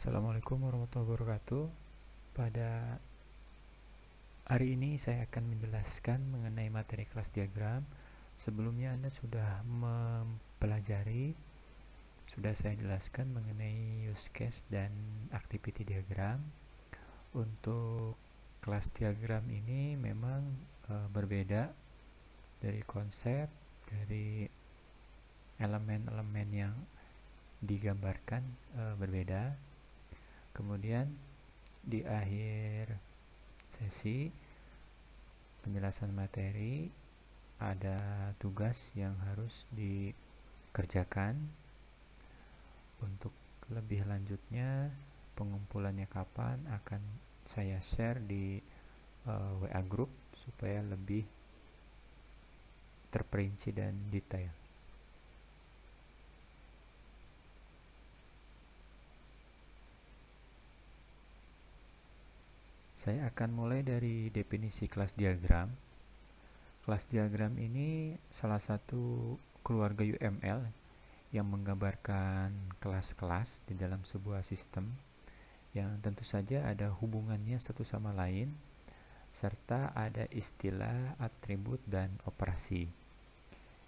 Assalamualaikum warahmatullahi wabarakatuh. Pada hari ini saya akan menjelaskan mengenai materi kelas diagram. Sebelumnya Anda sudah mempelajari, sudah saya jelaskan mengenai use case dan activity diagram. Untuk kelas diagram ini memang berbeda dari konsep, dari elemen-elemen yang digambarkan berbeda. Kemudian di akhir sesi penjelasan materi ada tugas yang harus dikerjakan. Untuk lebih lanjutnya, pengumpulannya kapan akan saya share di WA group supaya lebih terperinci dan detail. Saya akan mulai dari definisi kelas diagram. Kelas diagram ini salah satu keluarga UML yang menggambarkan kelas-kelas di dalam sebuah sistem yang tentu saja ada hubungannya satu sama lain, serta ada istilah, atribut, dan operasi.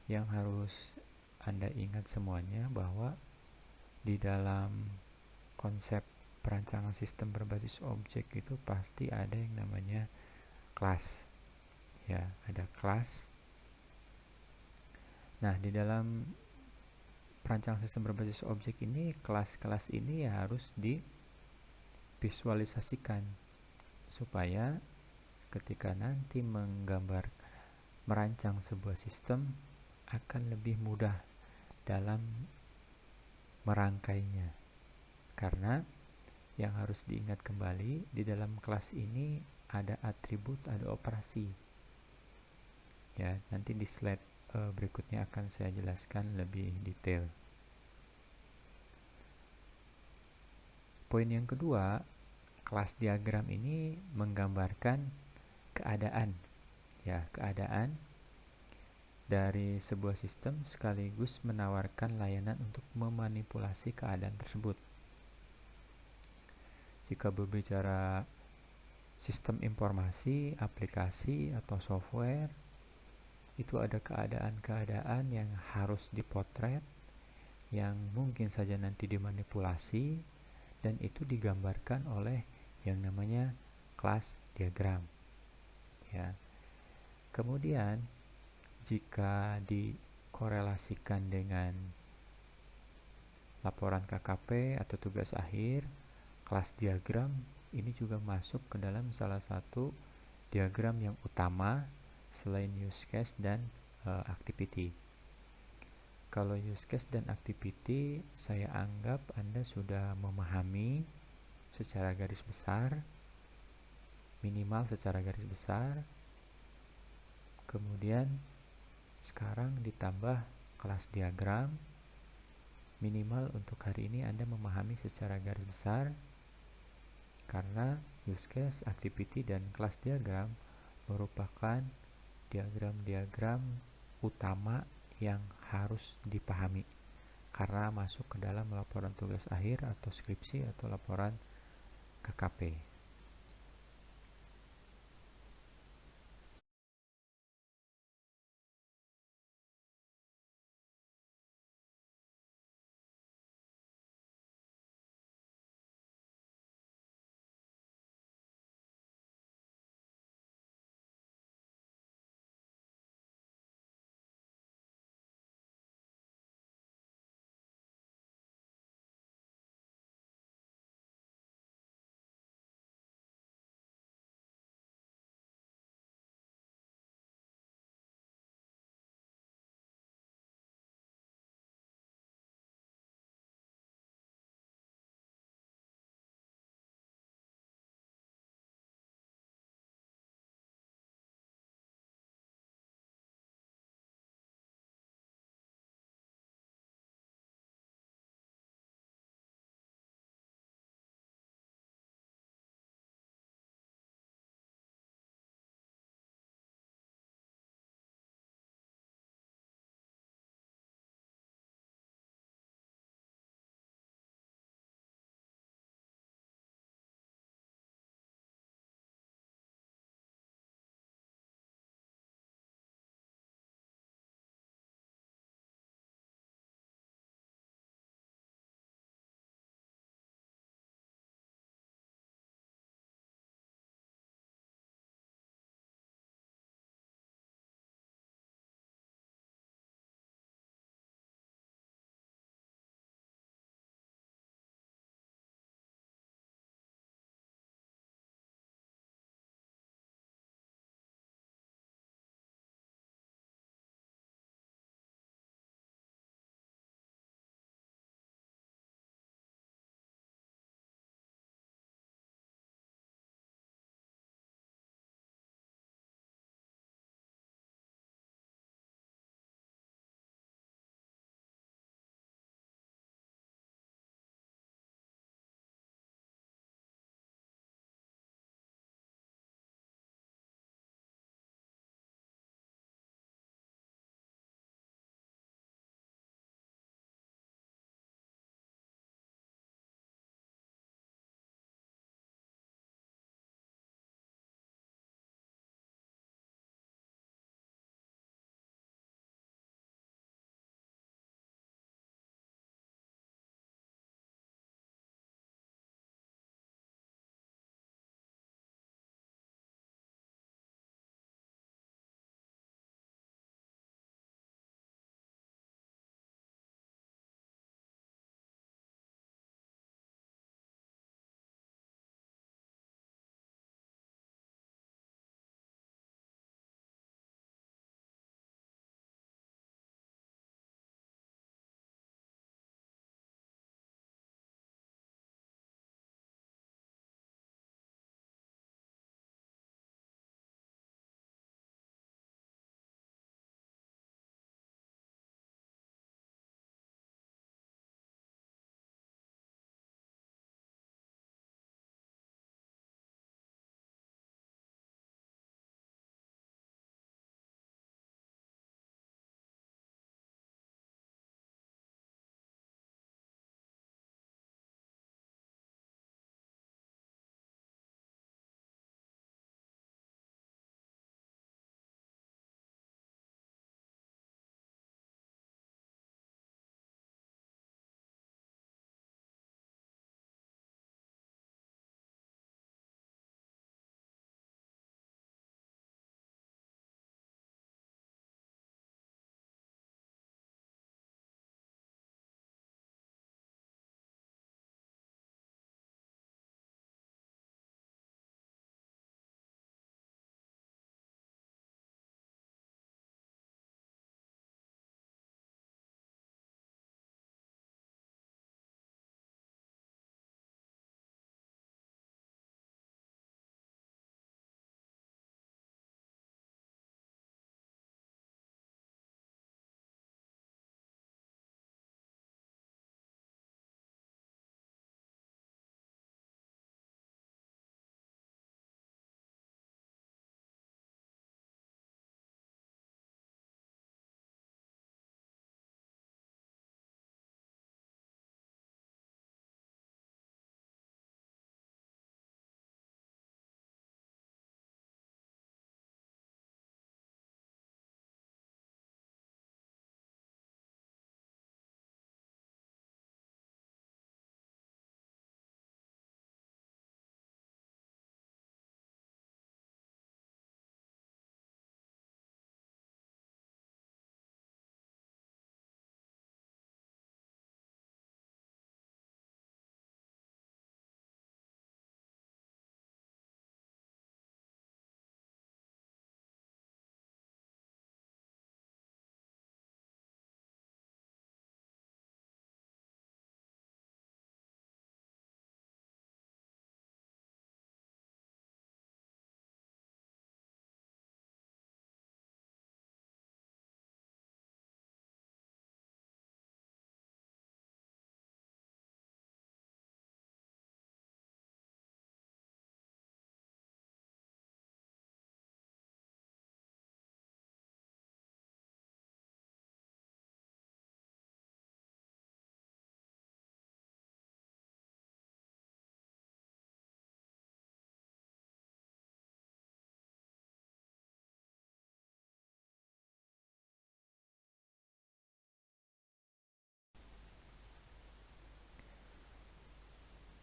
Yang harus Anda ingat semuanya bahwa di dalam konsep perancangan sistem berbasis objek itu pasti ada yang namanya kelas. Ya, ada kelas. Nah, di dalam perancangan sistem berbasis objek ini, kelas-kelas ini ya harus divisualisasikan supaya ketika nanti merancang sebuah sistem akan lebih mudah dalam merangkainya. Karena yang harus diingat kembali, di dalam kelas ini ada atribut, ada operasi. Ya, nanti di slide berikutnya akan saya jelaskan lebih detail. Poin yang kedua, kelas diagram ini menggambarkan keadaan. Ya, keadaan dari sebuah sistem sekaligus menawarkan layanan untuk memanipulasi keadaan tersebut. Jika berbicara sistem informasi, aplikasi, atau software, itu ada keadaan-keadaan yang harus dipotret, yang mungkin saja nanti dimanipulasi, dan itu digambarkan oleh yang namanya kelas diagram. Ya. Kemudian, jika dikorelasikan dengan laporan KKP atau tugas akhir, kelas diagram ini juga masuk ke dalam salah satu diagram yang utama selain use case dan activity. Kalau use case dan activity, saya anggap Anda sudah memahami secara garis besar, minimal secara garis besar. Kemudian sekarang ditambah kelas diagram, minimal untuk hari ini Anda memahami secara garis besar, karena use case, activity, dan kelas diagram merupakan diagram-diagram utama yang harus dipahami karena masuk ke dalam laporan tugas akhir atau skripsi atau laporan KKP.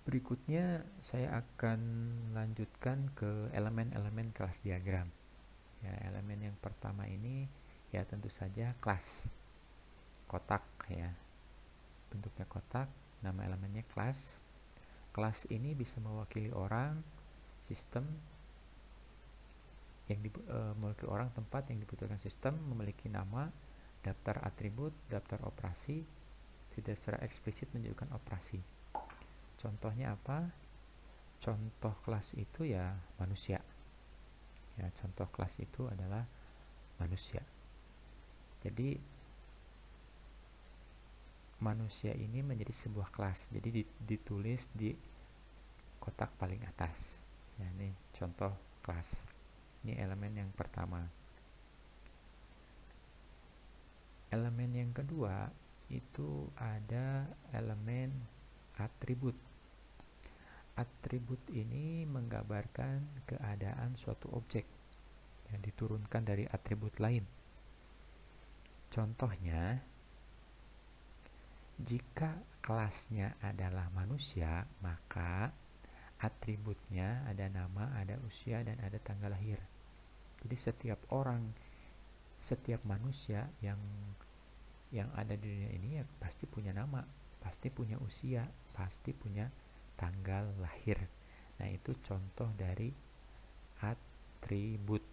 Berikutnya saya akan lanjutkan ke elemen-elemen kelas diagram. Ya, elemen yang pertama ini ya tentu saja kelas. Kotak ya. Bentuknya kotak, nama elemennya kelas. Kelas ini bisa mewakili orang, sistem yang memiliki orang, tempat yang dibutuhkan sistem, memiliki nama, daftar atribut, daftar operasi, tidak secara eksplisit menunjukkan operasi. Contohnya apa? Contoh kelas itu ya manusia. Ya, contoh kelas itu adalah manusia. Jadi manusia ini menjadi sebuah kelas. Jadi ditulis di kotak paling atas. Ya, ini contoh kelas. Ini elemen yang pertama. Elemen yang kedua itu ada elemen atribut. Atribut ini menggambarkan keadaan suatu objek yang diturunkan dari atribut lain. Contohnya, jika kelasnya adalah manusia, maka atributnya ada nama, ada usia, dan ada tanggal lahir. Jadi setiap orang, setiap manusia yang ada di dunia ini ya pasti punya nama, pasti punya usia, pasti punya tanggal lahir. Nah, itu contoh dari atribut.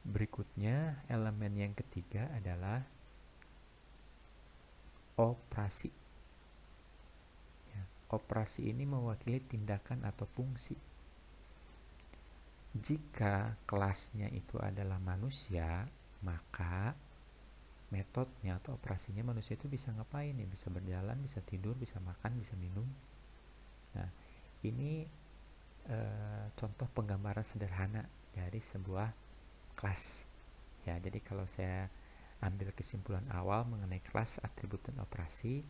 Berikutnya, elemen yang ketiga adalah operasi. Ya, operasi ini mewakili tindakan atau fungsi. Jika kelasnya itu adalah manusia, maka metodenya atau operasinya manusia itu bisa ngapain ya? Bisa berjalan, bisa tidur, bisa makan, bisa minum. Nah, ini contoh penggambaran sederhana dari sebuah kelas. Ya, jadi kalau saya ambil kesimpulan awal mengenai kelas, atribut, dan operasi,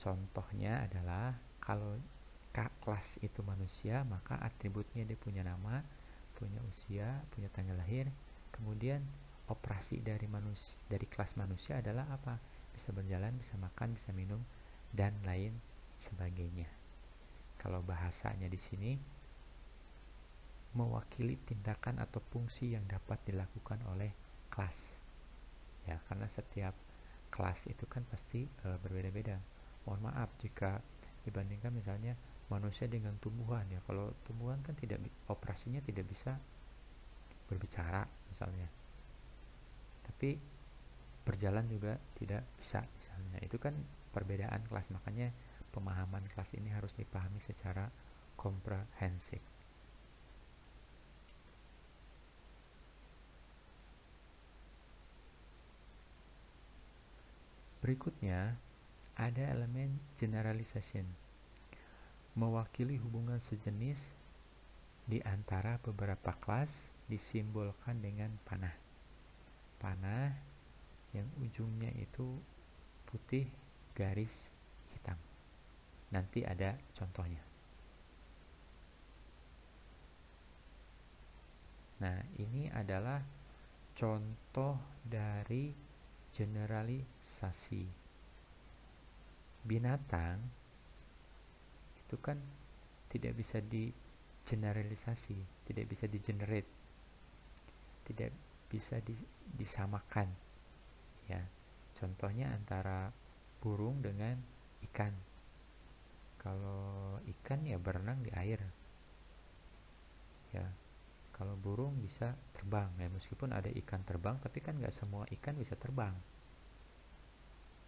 contohnya adalah kalau kelas itu manusia, maka atributnya dia punya nama, punya usia, punya tanggal lahir. Kemudian operasi dari kelas manusia adalah apa? Bisa berjalan, bisa makan, bisa minum, dan lain sebagainya. Kalau bahasanya di sini mewakili tindakan atau fungsi yang dapat dilakukan oleh kelas. Ya, karena setiap kelas itu kan pasti berbeda-beda. Mohon maaf jika dibandingkan misalnya manusia dengan tumbuhan, ya kalau tumbuhan kan operasinya tidak bisa berbicara misalnya, tapi berjalan juga tidak bisa misalnya. Itu kan perbedaan kelas, makanya pemahaman kelas ini harus dipahami secara komprehensif. Berikutnya ada elemen generalization, mewakili hubungan sejenis di antara beberapa kelas, disimbolkan dengan panah. Panah yang ujungnya itu putih garis hitam. Nanti ada contohnya. Nah, ini adalah contoh dari generalisasi. Binatang itu kan tidak bisa di-generalisasi, tidak bisa di-generate, tidak bisa disamakan. Ya, contohnya antara burung dengan ikan. Kalau ikan ya berenang di air. Ya, kalau burung bisa terbang. Ya, meskipun ada ikan terbang, tapi kan nggak semua ikan bisa terbang.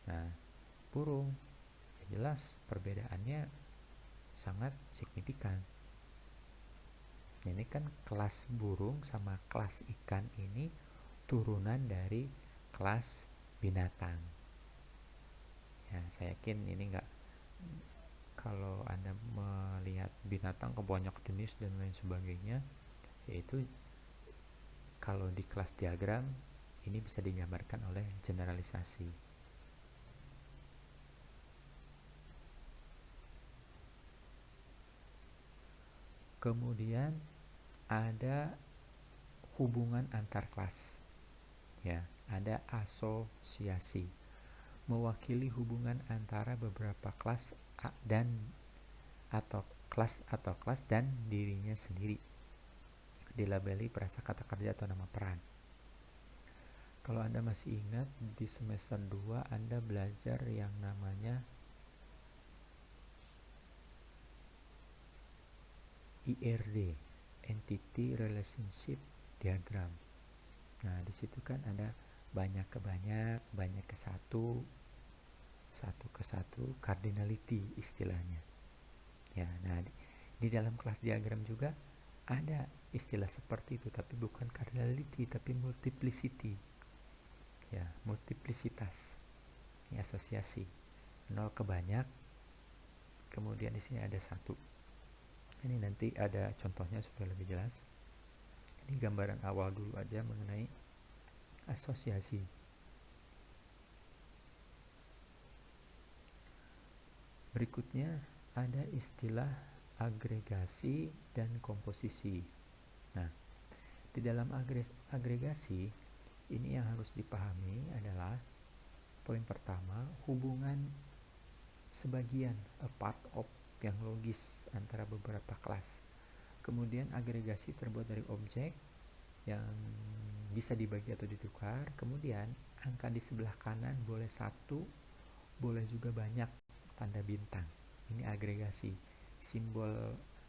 Nah, burung ya jelas perbedaannya sangat signifikan. Ini kan kelas burung sama kelas ikan ini turunan dari kelas binatang. Ya, saya yakin ini enggak, kalau Anda melihat binatang kebanyak jenis dan lain sebagainya, yaitu kalau di kelas diagram ini bisa digambarkan oleh generalisasi. Kemudian ada hubungan antar kelas. ya, ada asosiasi, mewakili hubungan antara beberapa kelas dan kelas dan dirinya sendiri, dilabeli prasakata kerja atau nama peran. Kalau Anda masih ingat, di semester 2 Anda belajar yang namanya IRD, Entity Relationship Diagram. Nah, di situ kan ada banyak ke banyak, banyak ke satu, satu ke satu, cardinality istilahnya. Ya, nah di dalam kelas diagram juga ada istilah seperti itu, tapi bukan cardinality, tapi multiplicity. Ya, multiplicitas. Ini asosiasi. 0 ke banyak, kemudian di sini ada 1. Ini nanti ada contohnya supaya lebih jelas. Ini gambaran awal dulu aja mengenai asosiasi. Berikutnya ada istilah agregasi dan komposisi. Nah, di dalam agregasi ini yang harus dipahami adalah poin pertama, hubungan sebagian, a part of, yang logis antara beberapa kelas. Kemudian agregasi terbuat dari objek yang bisa dibagi atau ditukar. Kemudian angka di sebelah kanan boleh 1, boleh juga banyak, tanda bintang. Ini agregasi.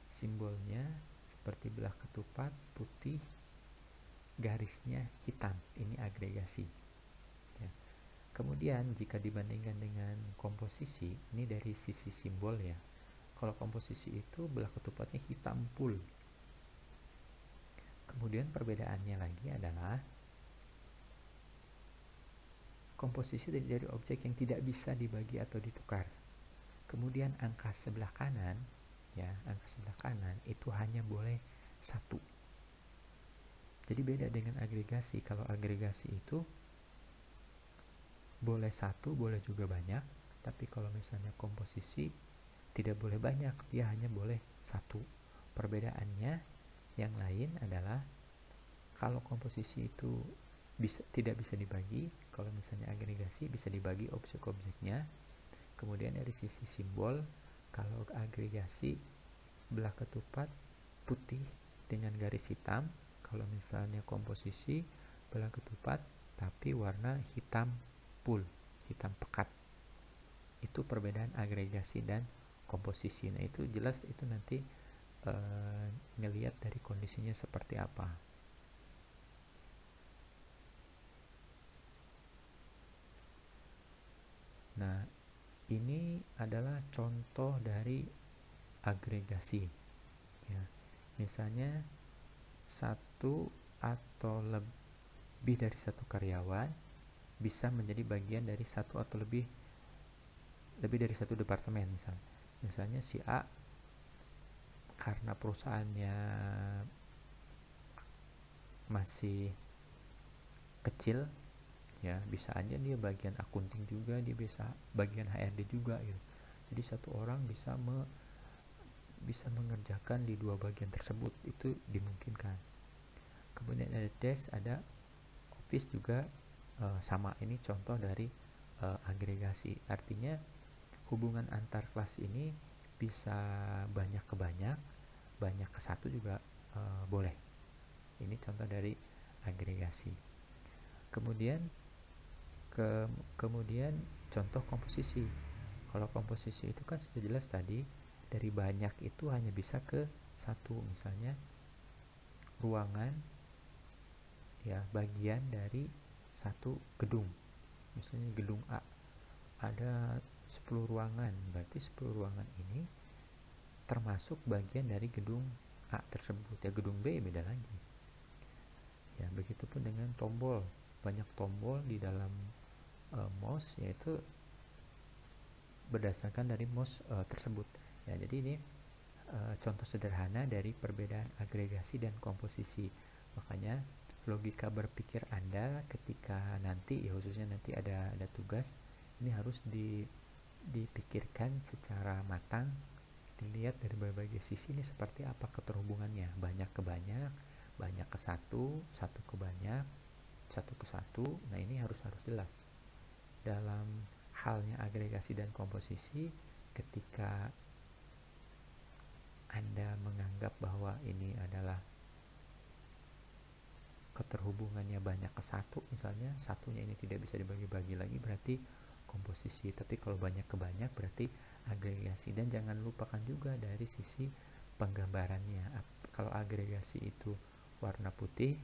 Simbolnya seperti belah ketupat, putih, garisnya hitam. Ini agregasi. Ya. Kemudian jika dibandingkan dengan komposisi, ini dari sisi simbol ya. Kalau komposisi itu belah ketupatnya hitam full. Kemudian perbedaannya lagi adalah komposisi dari objek yang tidak bisa dibagi atau ditukar. Kemudian angka sebelah kanan, ya, angka sebelah kanan itu hanya boleh 1. Jadi beda dengan agregasi. Kalau agregasi itu boleh 1, boleh juga banyak. Tapi kalau misalnya komposisi tidak boleh banyak, dia hanya boleh 1. Perbedaannya yang lain adalah kalau komposisi itu tidak bisa dibagi, kalau misalnya agregasi bisa dibagi objek-objeknya. Kemudian dari sisi simbol, kalau agregasi belah ketupat putih dengan garis hitam, kalau misalnya komposisi belah ketupat tapi warna hitam full, hitam pekat. Itu perbedaan agregasi dan komposisi. Nah, itu jelas, itu nanti ngelihat dari kondisinya seperti apa. Nah, ini adalah contoh dari agregasi. Ya, misalnya 1 atau lebih dari 1 karyawan bisa menjadi bagian dari 1 atau lebih dari 1 departemen. Misalnya si A karena perusahaannya masih kecil, ya bisa aja dia bagian akunting juga, dia bisa bagian HRD juga gitu. Jadi satu orang bisa mengerjakan di 2 bagian tersebut, itu dimungkinkan. Kemudian ada desk, ada office juga sama. Ini contoh dari agregasi. Artinya hubungan antar kelas ini bisa banyak ke banyak, banyak ke 1 juga boleh. Ini contoh dari agregasi. Kemudian contoh komposisi. Kalau komposisi itu kan sudah jelas tadi, dari banyak itu hanya bisa ke 1. Misalnya ruangan, ya, bagian dari 1 gedung. Misalnya gedung A ada 10 ruangan, berarti 10 ruangan ini termasuk bagian dari gedung A tersebut. Ya, gedung B beda lagi. Ya, begitupun dengan tombol. Banyak tombol di dalam mouse, yaitu berdasarkan dari mouse tersebut. Ya, jadi ini contoh sederhana dari perbedaan agregasi dan komposisi. Makanya logika berpikir Anda ketika nanti, ya khususnya nanti ada tugas, ini harus dipikirkan secara matang, dilihat dari berbagai sisi ini seperti apa keterhubungannya, banyak ke banyak, banyak ke 1, 1 ke banyak, 1 ke 1. satu. Nah, ini harus jelas. Dalam halnya agregasi dan komposisi, ketika Anda menganggap bahwa ini adalah keterhubungannya banyak ke satu, misalnya satunya ini tidak bisa dibagi-bagi lagi, berarti komposisi. Tapi kalau banyak ke banyak berarti agregasi. Dan jangan lupakan juga dari sisi penggambarannya. Kalau agregasi itu warna putih,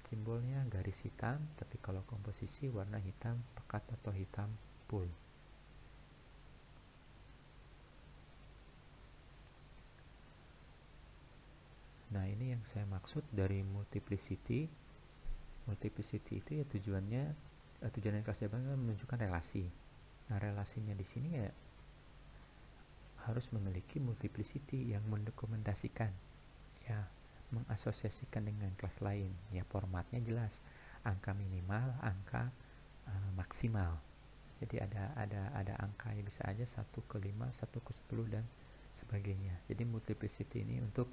simbolnya garis hitam, tapi kalau komposisi warna hitam pekat atau hitam full. Nah, ini yang saya maksud dari multiplicity. Multiplicity itu ya tujuannya kelas diagram menunjukkan relasi. Nah, relasinya di sini ya harus memiliki multiplicity yang mendokumentasikan, ya, mengasosiasikan dengan kelas lain. Ya, formatnya jelas, angka minimal, angka maksimal. Jadi ada angka yang bisa aja 1 ke 5, 1 ke 10 dan sebagainya. Jadi multiplicity ini untuk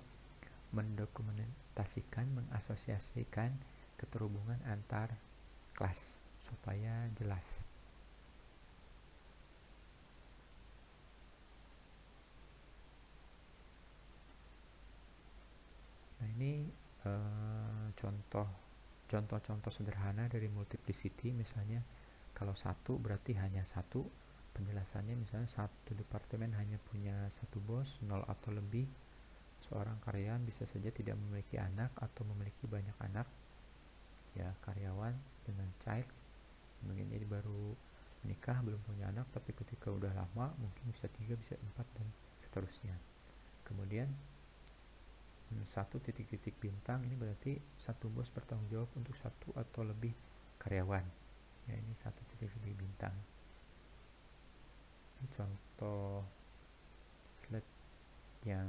mendokumentasikan, mengasosiasikan keterhubungan antar kelas supaya jelas. Nah, ini contoh-contoh sederhana dari multiplicity. Misalnya kalau satu berarti hanya satu. Penjelasannya misalnya satu departemen hanya punya satu bos, 0 atau lebih. Seorang karyawan bisa saja tidak memiliki anak atau memiliki banyak anak. Ya, karyawan dengan child, mungkin ini baru menikah, belum punya anak, tapi ketika udah lama mungkin bisa 3, bisa 4 dan seterusnya. Kemudian satu titik-titik bintang ini berarti satu bos bertanggung jawab untuk satu atau lebih karyawan. Ya, ini satu titik-titik bintang. Ini contoh slide yang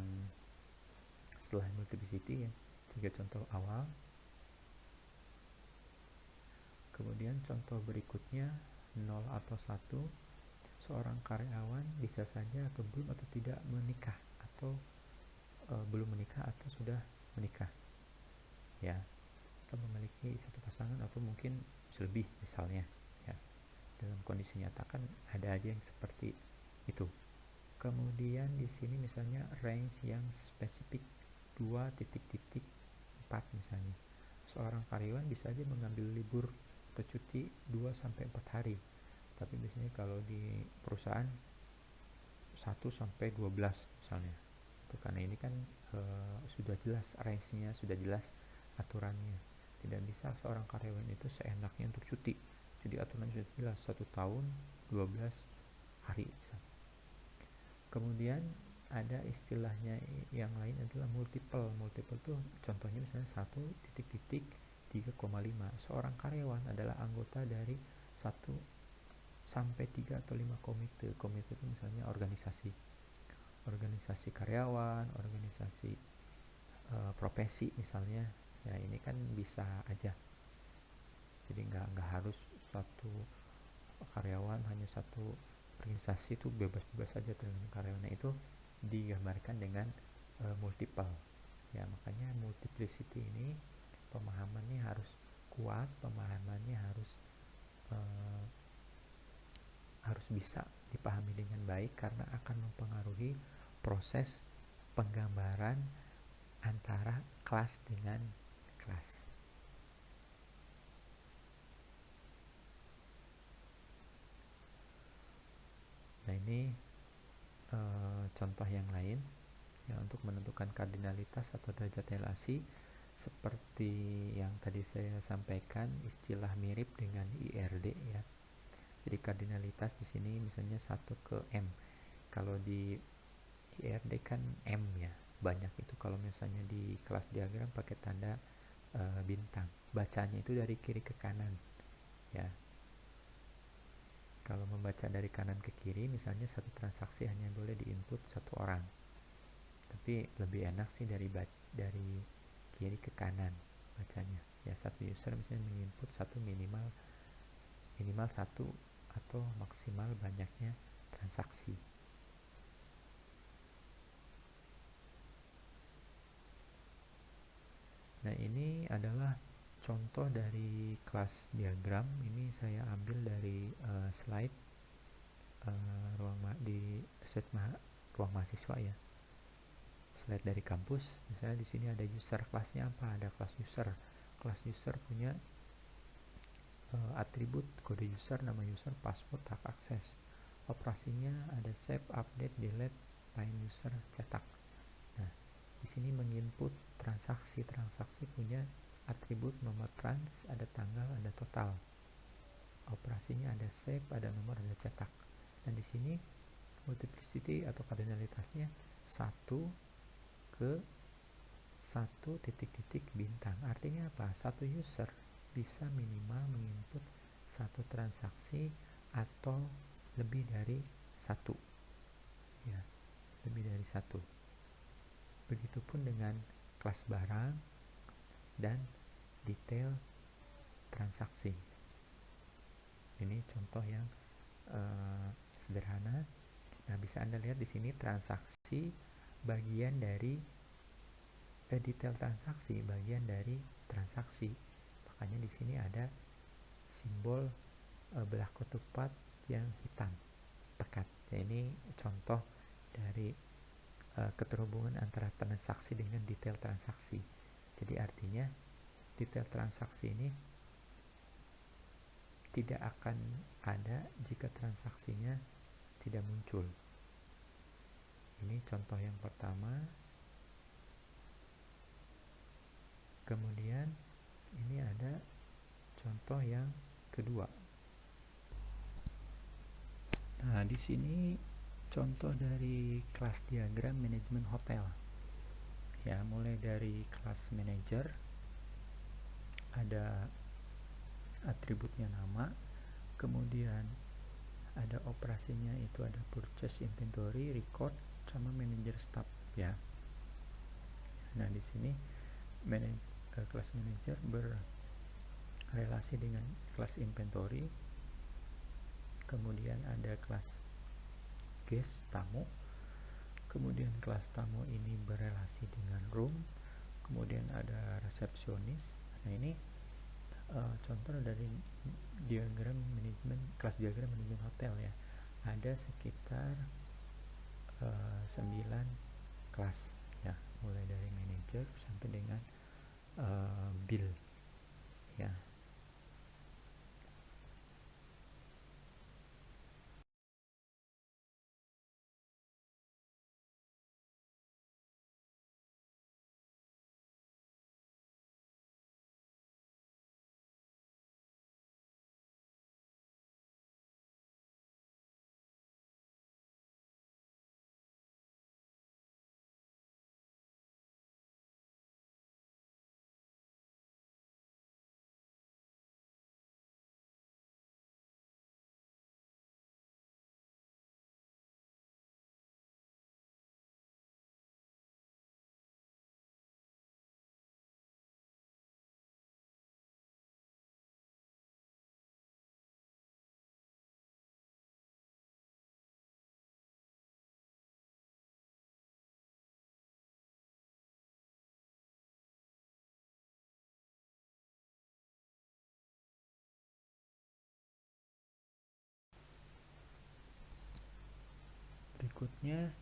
setelah multiplicity, ya, 3 contoh awal. Kemudian contoh berikutnya 0 atau 1. Seorang karyawan bisa saja atau belum atau tidak menikah, atau belum menikah atau sudah menikah, ya, atau memiliki satu pasangan atau mungkin lebih misalnya, ya. Dalam kondisi nyata kan ada aja yang seperti itu. Kemudian di sini misalnya range yang spesifik 2.4 misalnya. Seorang karyawan bisa aja mengambil libur atau cuti 2-4 hari. Tapi biasanya kalau di perusahaan 1-12 misalnya. Itu karena ini kan sudah jelas range-nya, sudah jelas aturannya. Tidak bisa seorang karyawan itu seenaknya untuk cuti. Jadi aturannya sudah jelas, 1 tahun 12 hari misalnya. Kemudian ada istilahnya yang lain adalah multiple. Multiple tuh contohnya misalnya 1.3,5. Seorang karyawan adalah anggota dari 1-3 atau 5 komite. Komite itu misalnya organisasi karyawan, organisasi profesi misalnya. Ya, ini kan bisa aja. Jadi nggak harus satu karyawan, hanya satu organisasi itu bebas-bebas saja dengan karyawannya. Itu digambarkan dengan multiple. Ya, makanya multiplicity ini pemahamannya harus kuat, pemahamannya harus bisa dipahami dengan baik, karena akan mempengaruhi proses penggambaran antara kelas dengan kelas. Nah, ini contoh yang lain, ya, untuk menentukan kardinalitas atau derajat relasi. Seperti yang tadi saya sampaikan, istilah mirip dengan IRD, ya. Jadi kardinalitas di sini misalnya 1 ke M. Kalau di IRD kan M, ya, banyak. Itu kalau misalnya di kelas diagram pakai tanda bintang. Bacanya itu dari kiri ke kanan, ya. Kalau membaca dari kanan ke kiri, misalnya satu transaksi hanya boleh diinput satu orang. Tapi lebih enak sih dari kiri ke kanan bacanya. Ya, satu user misalnya menginput satu minimal satu atau maksimal banyaknya transaksi. Nah, ini adalah contoh dari kelas diagram ini saya ambil dari slide ruang mahasiswa ya, slide dari kampus. Misalnya di sini ada user, kelasnya apa, ada kelas user. Kelas user punya atribut kode user, nama user, password, hak akses. Operasinya ada save, update, delete, find user, cetak. Nah, di sini menginput transaksi punya atribut nomor trans, ada tanggal, ada total. Operasinya ada save, ada nomor, ada cetak. Dan di sini multiplicity atau kardinalitasnya 1 ke 1 titik-titik bintang. Artinya apa? Satu user bisa minimal menginput satu transaksi atau lebih dari satu, ya, lebih dari satu. Begitupun dengan kelas barang dan detail transaksi. Ini contoh yang sederhana. Nah, bisa Anda lihat di sini transaksi bagian dari detail transaksi, bagian dari transaksi. Makanya di sini ada simbol belah ketupat yang hitam pekat. Ya, ini contoh dari keterhubungan antara transaksi dengan detail transaksi. Jadi artinya detail transaksi ini tidak akan ada jika transaksinya tidak muncul. Ini contoh yang pertama. Kemudian ini ada contoh yang kedua. Nah, di sini contoh dari kelas diagram manajemen hotel. Ya, mulai dari kelas manager, ada atributnya nama, kemudian ada operasinya, itu ada purchase, inventory, record, sama manager staff ya. Nah, di sini kelas manager berrelasi dengan kelas inventory. Kemudian ada kelas guest, tamu. Kemudian kelas tamu ini berrelasi dengan room. Kemudian ada resepsionis. Nah, ini contoh dari diagram manajemen, kelas diagram manajemen hotel ya. Ada sekitar 9 kelas ya, mulai dari manager sampai dengan bill ya.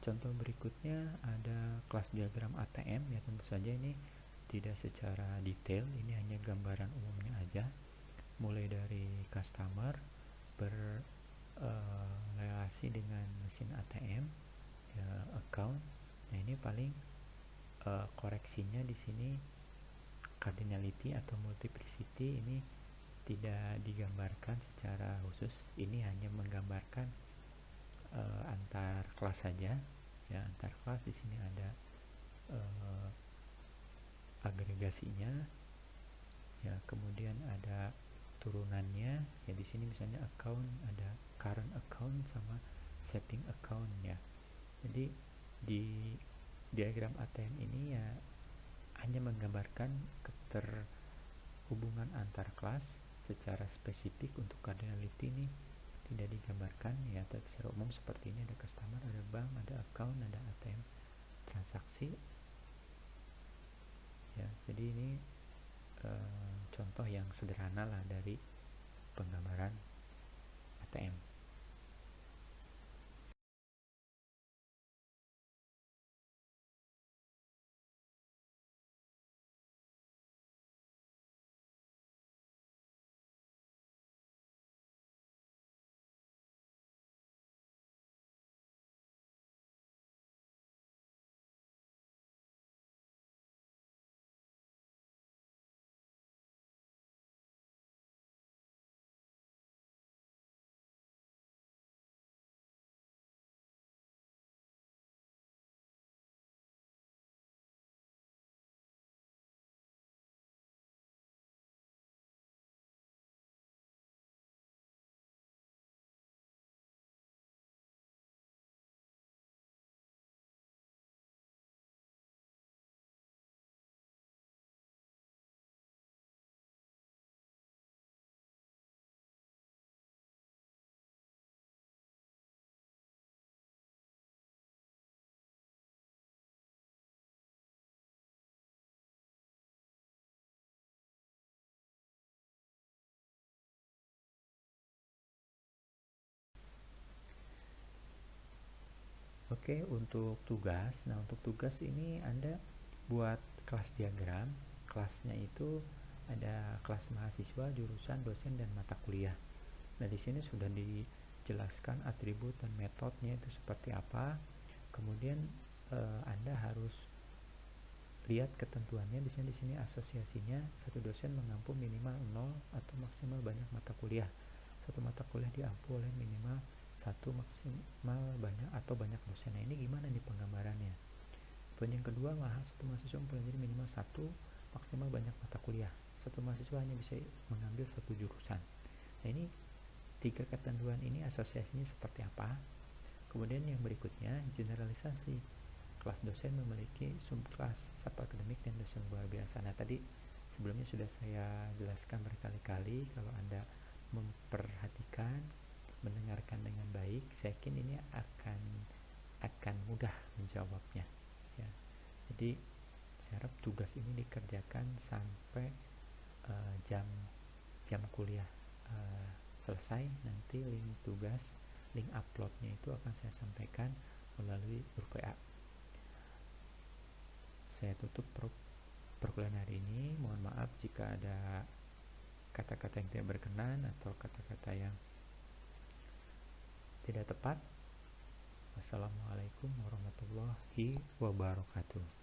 Contoh berikutnya ada kelas diagram ATM ya. Tentu saja ini tidak secara detail, ini hanya gambaran umumnya aja. Mulai dari customer berrelasi dengan mesin ATM ya, account. Nah, ini paling koreksinya di sini cardinality atau multiplicity ini tidak digambarkan secara khusus. Ini hanya menggambarkan antar kelas saja ya, antar kelas. Di sini ada agregasinya ya, kemudian ada turunannya ya. Di sini misalnya account, ada current account sama saving account ya. Jadi di diagram ATM ini ya hanya menggambarkan keterhubungan antar kelas. Secara spesifik untuk cardinality ini tidak digambarkan ya, tapi secara umum seperti ini. Ada customer, ada bank, ada account, ada ATM transaksi ya. Jadi ini contoh yang sederhana lah dari penggambaran ATM. Oke, untuk tugas. Nah, untuk tugas ini Anda buat kelas diagram. Kelasnya itu ada kelas mahasiswa, jurusan, dosen, dan mata kuliah. Nah, di sini sudah dijelaskan atribut dan metodenya itu seperti apa. Kemudian Anda harus lihat ketentuannya. Di sini asosiasinya satu dosen mengampu minimal 0 atau maksimal banyak mata kuliah. Satu mata kuliah diampu oleh minimal satu maksimal banyak atau banyak dosen. Nah, ini gimana nih penggambarannya? Poin yang kedua, satu mahasiswa mempelajari minimal satu maksimal banyak mata kuliah. Satu mahasiswa hanya bisa mengambil satu jurusan. Nah, ini tiga ketentuan ini asosiasinya seperti apa? Kemudian yang berikutnya, generalisasi. Kelas dosen memiliki subkelas sub akademik dan dosen luar biasa. Nah, tadi sebelumnya sudah saya jelaskan berkali-kali. Kalau Anda memperhatikan, mendengarkan dengan baik, saya yakin ini akan mudah menjawabnya, ya. Jadi saya harap tugas ini dikerjakan sampai jam kuliah selesai. Nanti link tugas, link uploadnya itu akan saya sampaikan melalui grup WA. Saya tutup perkuliahan hari ini. Mohon maaf jika ada kata-kata yang tidak berkenan atau kata-kata yang tidak tepat. Wassalamualaikum warahmatullahi wabarakatuh.